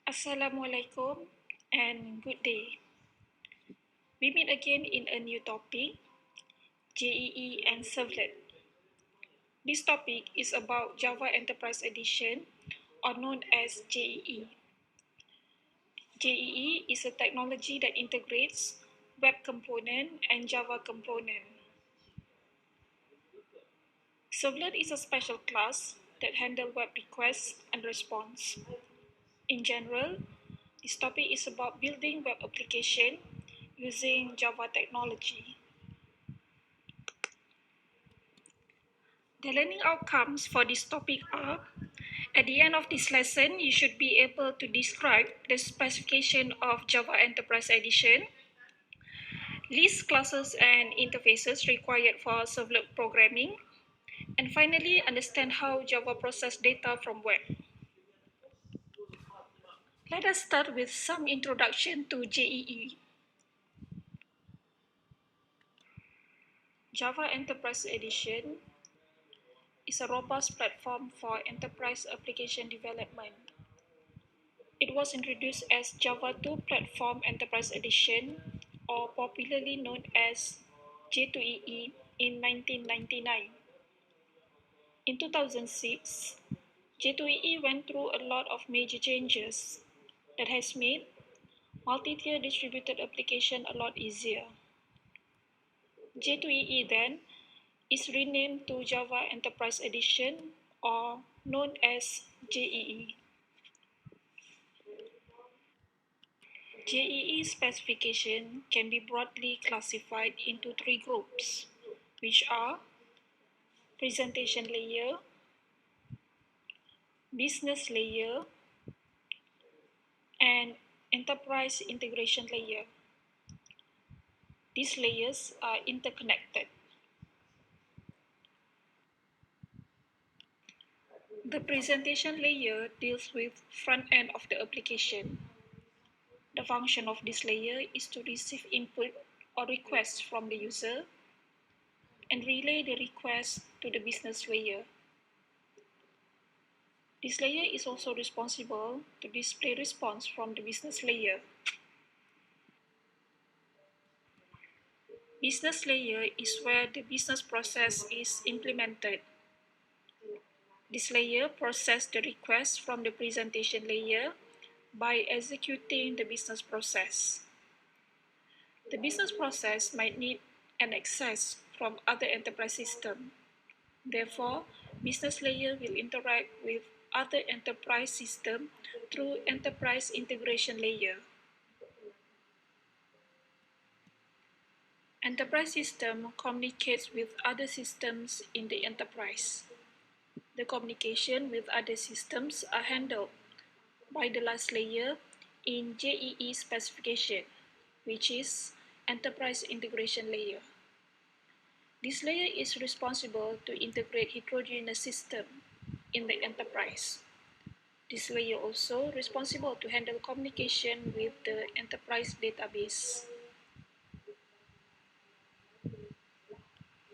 Assalamualaikum and good day. We meet again in a new topic, JEE and Servlet. This topic is about Java Enterprise Edition, or known as JEE. JEE is a technology that integrates web component and Java component. Servlet is a special class that handles web requests and response. In general, this topic is about building web application using Java technology. The learning outcomes for this topic are, at the end of this lesson, you should be able to describe the specification of Java Enterprise Edition, list classes and interfaces required for servlet programming, and finally, understand how Java processes data from web. Let us start with some introduction to JEE. Java Enterprise Edition is a robust platform for enterprise application development. It was introduced as Java 2 Platform Enterprise Edition, or popularly known as J2EE, in 1999. In 2006, J2EE went through a lot of major changes that has made multi-tier distributed application a lot easier. J2EE then is renamed to Java Enterprise Edition, or known as JEE. JEE specification can be broadly classified into three groups, which are presentation layer, business layer, and enterprise integration layer. These layers are interconnected. The presentation layer deals with front end of the application. The function of this layer is to receive input or requests from the user and relay the request to the business layer. This layer is also responsible to display response from the business layer. Business layer is where the business process is implemented. This layer processes the request from the presentation layer by executing the business process. The business process might need an access from other enterprise systems. Therefore, business layer will interact with other enterprise systems through enterprise integration layer. Enterprise system communicates with other systems in the enterprise. The communication with other systems are handled by the last layer in JEE specification, which is enterprise integration layer. This layer is responsible to integrate heterogeneous system in the enterprise. This layer also responsible to handle communication with the enterprise database.